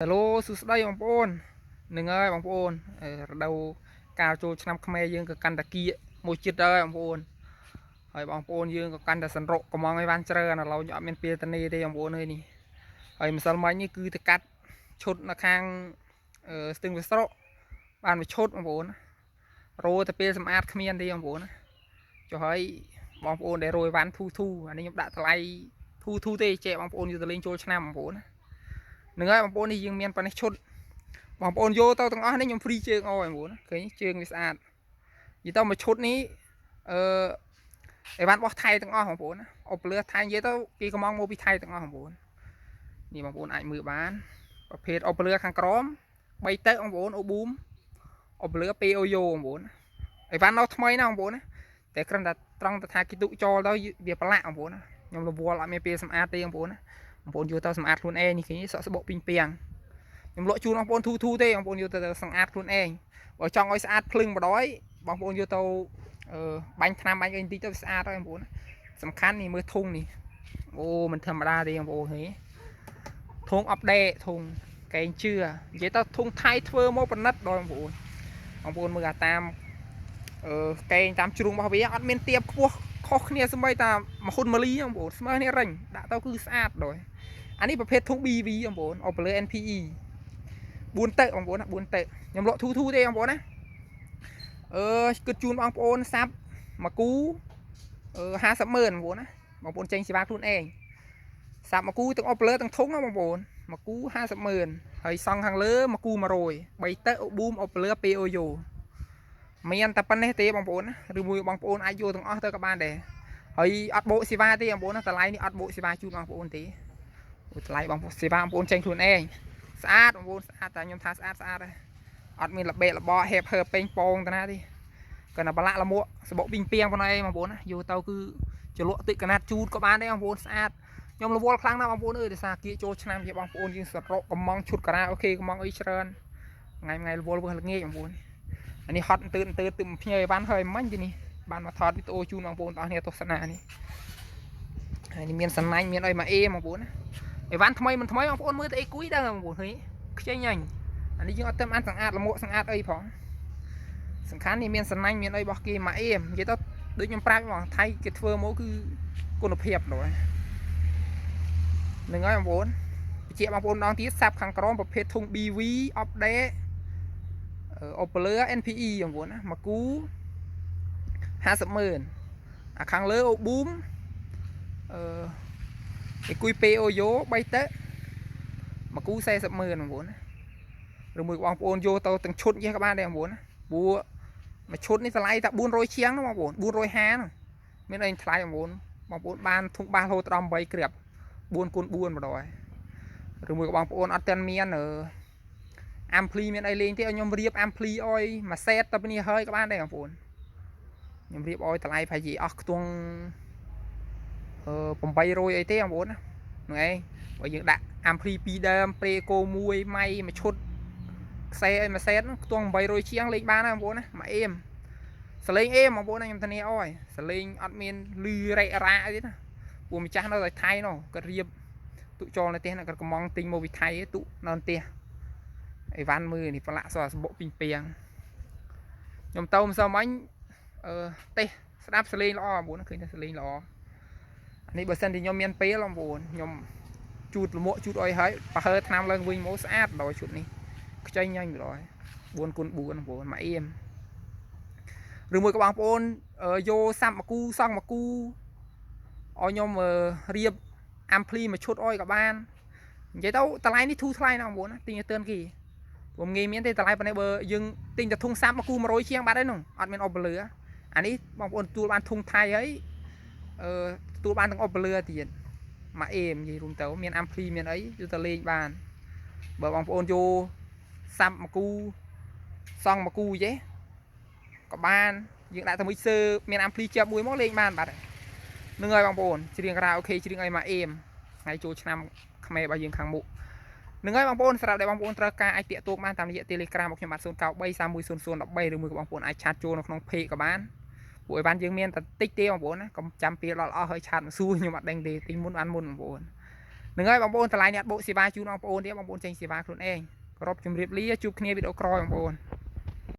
Hello សួស្តីបងប្អូននឹងហើយបងប្អូនរដូវកាលចូលឆ្នាំខ្មែរយើងក៏កាន់តែគៀកមួយចិត្តហើយបងប្អូនហើយបងប្អូនយើងក៏កាន់តែសន្រុកកំងឲ្យបានច្រើនឥឡូវខ្ញុំអត់មានពេលទៅនេះទេបងប្អូនអើយនេះហើយម្សិលមិញនេះគឺទៅកាត់ឈុតនៅខាងស្ទឹងវាស្រកបានមួយឈុតបងប្អូនរោទៅពេលសម្អាតគ្មានទេបងប្អូនចុះហើយបងប្អូនដែលរោយវ៉ាន់ធូអានេះខ្ញុំដាក់ថ្លៃធូទេចែកបងប្អូនយកទៅលេងចូលឆ្នាំបងប្អូននឹងហើយបងប្អូននេះយើងមានប៉ុណ្ណេះឈុតបងប្អូនយកទៅទាំងអស់នេះខ្ញុំហ្វ្រីជើងអស់បងប្អូនឃើញជើងវាស្អាតនិយាយទៅមួយឈុតនេះអីវ៉ាន់បោះថៃទាំងអស់បងប្អូនអបលឺថៃនិយាយទៅគេកំងមកពីថៃទាំងអស់បងប្អូននេះបងប្អូនអាចមើលបានប្រភេទអបលឺខាងក្រោម3តើបងប្អូនអូប៊ូមអបលឺពេអូយ៉ូបងប្អូនអីវ៉ាន់នៅថ្មីណាបងប្អូនតែគ្រាន់តែត្រង់ទៅថាគេទុកចោលទៅវាប្រឡាក់បងប្អូនខ្ញុំរវល់អត់មានពេលសម្អាតទេបងប្អូនបងប្អូនយកទៅសម្អាតខ្លួនឯងនេះឃើញសក់ស្បុកពីងពាំងខ្ញុំលក់ជូនបងប្អូនធូទេបងប្អូនយកទៅសម្អាតខ្លួនឯងបើចង់ឲ្យស្អាតភ្លឹងម្ដងបងប្អូនយកទៅបាញ់ថ្នាំបាញ់អីបន្តិចទៅស្អាតហើយបងប្អូនសំខាន់នេះមើលធុងនេះអូមិនធម្មតាទេបងប្អូនហេធុងអាប់ដេតធុងកែងជឿនិយាយទៅធុងថៃធ្វើមកប៉និតដល់បងប្អូនមើលអាតាមកែងតាមជ្រុងរបស់វាអត់មានទៀបខ្ពស់ខុសគ្នាស្បីតាមមហ៊ុនម៉ាលីបងប្អូនស្មើគ្នារិញដាក់ទៅគឺស្អាតដល់អានេះប្រភេទធុង BV បងប្អូន Opler NPE 4តើបងប្អូនណា4តើខ្ញុំលក់ធូទេបងប្អូនណាគិតជូនបងប្អូនសាប់មួយគូ50ម៉ឺនបងប្អូនណាបងប្អូនចេញសេវាខ្លួនឯងសាប់មួយគូទាំង Opler ទាំងធុងណាបងប្អូនមួយគូ50ម៉ឺនហើយសង់ខាងលើមួយគូ100 3តើ Boom Opler POYO មានតែប៉ុណ្ណេះទេបងប្អូនណាឬមួយបងប្អូនអាចយកទាំងអស់ទៅក៏បានដែរហើយអត់បូកសេវាទេបងប្អូនណាតម្លៃនេះអត់បូកសេវាជូនបងប្អូនទេតម្លៃបងប្អូនសេវាបងប្អូនចេញខ្លួនឯងស្អាតបងប្អូនស្អាតតែខ្ញុំថាស្អាតហើយអត់មានល្បែកល្បោហេបហើពេញពងទៅណាទេគាត់តែប្រឡាក់លមួកសបុកពីងពីងប៉ុណ្ណេះបងប្អូនណាយកទៅគឺចលក់ទឹកកណាត់ជូតក៏បានដែរបងប្អូនស្អាតខ្ញុំរវល់ខ្លាំងណាស់បងប្អូនអើយដោយសារគៀកចូលឆ្នាំជាបងប្អូនយើងសរុបកំងឈុតការ៉ាអូខេកំងអីច្រើនថ្ងៃរវល់វើល្ងាចបងប្អូនអានេះហត់ទើទឹកភ្ញើបានហើយមិញទីនេះបានមកថតវីដេអូជូនបងប្អូនទាំងអស់គ្នាទស្សនានេះហើយនេះមានសណាញ់មានអីមកអេបងប្អូនណាអីវ៉ាន់ថ្មីមិនថ្មីបងប្អូនមើលទៅអីគួយដែរបងប្អូនឃើញខ្ចីញ៉ាញ់អានេះយើងអត់ទៅអានសង្អាតលមួកសង្អាតអីផងសំខាន់នេះមានសណាញ់មានអីរបស់គេមកអេនិយាយទៅដូចខ្ញុំប្រាប់បងថៃគេធ្វើមកគឺគុណភាពដល់នឹងហើយបងប្អូនបញ្ជាក់បងប្អូនម្ដងទៀតសាប់ខាងក្រោមប្រភេទធុង BV Update Opler NPE បងប្អូនណាមួយគូ50ម៉ឺនអាខាងលើអូប៊ូមឯគួយពេអូយ៉ូ3តើមួយគូ40ម៉ឺនបងប្អូនណាឬមួយបងប្អូនយកទៅទាំងឈុតចេះក៏បានដែរបងប្អូនណាព្រោះមួយឈុតនេះតម្លៃតែ400ជាងណាបងប្អូន450ហ្នឹងមានអីថ្លៃបងប្អូនបានធុងបាសហូតដល់8គ្រាប់4x4 ម្ដងឬមួយបងប្អូនអត់ទាន់មានអាំភ្លីមានអីលេងទេឲ្យខ្ញុំរៀបអាំភ្លីអុយមួយសេតទៅនេះហើយក៏បានដែរបងប្អូនខ្ញុំរៀបអុយតម្លៃប្រហែលជាអស់ខ្ទង់800អីទេបងប្អូនណាហ្នឹងឯងបើយើងដាក់អាំភ្លី2ដើមប្រេកូ1ម៉ៃមួយឈុតខ្សែអីមួយសេតខ្ទង់800ជាងលេងបានណាបងប្អូនណាមួយអេមសលេងអេមបងប្អូនណាខ្ញុំធានាអុយសលេងអត់មានលឺរ៉េរ៉ាអីទេណាពូម្ចាស់នៅតែថៃនោះគាត់រៀបទុកចោលនៅផ្ទះណាគាត់កំងទិញមកពីថៃទុកនៅផ្ទះអីវ៉ាន់មើលនេះប្រឡាក់សសបុកពីងពាំងខ្ញុំទៅមិនសមអញទេសស្ដាប់សលេងល្អបងប្អូនឃើញតែសលេងល្អអានេះបើសិនជាខ្ញុំមានពេលបងប្អូនខ្ញុំជូតលមួកជូតអុយហើយបើហើថ្នាំឡើងវិញមកស្អាតដល់ឈុតនេះខ្ចីញ៉ាញ់ម្ដង 4x4 បងប្អូនមកអៀមឬមួយក៏បងប្អូនយកសាប់មួយគូសង់មួយគូឲ្យខ្ញុំរៀបអាំភ្លីមួយឈុតអុយក៏បាននិយាយទៅតម្លៃនេះធូរថ្លៃណាស់បងប្អូនណាទិញឲ្យទឿនគេผมងាយមានទេតម្លៃប៉ុណ្ណេះបើយើងទិញតែធុងសាប់មកគូ100ជាងបាត់ហើយនោះអត់មានអុបលឺអានេះបងប្អូនទទួលបានធុងថៃហើយទទួលបានទាំងអុបលឺទៀតមកអេមនិយាយរួមទៅមានអាំភ្លីមានអីយកទៅលេងបានបើបងប្អូនយកសាប់មកគូសង់មកគូយេក៏បានយើងដាក់ទៅមួយសើមានអាំភ្លីជាប់មួយមកលេងបានបាត់នឹងហើយបងប្អូនច្រៀងការ៉ាអូខេច្រៀងអីមកអេមថ្ងៃចូលឆ្នាំខ្មែររបស់យើងខាងមុខនឹងហើយបងប្អូនសម្រាប់ដែលបងប្អូនត្រូវការអាចតាក់ទងបានតាមរយៈ Telegram របស់ខ្ញុំបាទ0933310013ឬមួយក៏បងប្អូនអាចឆាតចូលនៅក្នុង Page ក៏បានពួកអីវ៉ាន់យើងមានតែតិចទេបងប្អូនណាកុំចាំពេលដល់អស់ហើយឆាតមកសួរខ្ញុំអត់ដឹងទេទីមុនបានមុនបងប្អូន នឹងហើយបងប្អូនតម្លៃអ្នកបូកសេវាជូនបងប្អូនទៀតបងប្អូនចេញសេវាខ្លួនឯងគោរពជំរាបលាជួបគ្នាវីដេអូក្រោយបងប្អូន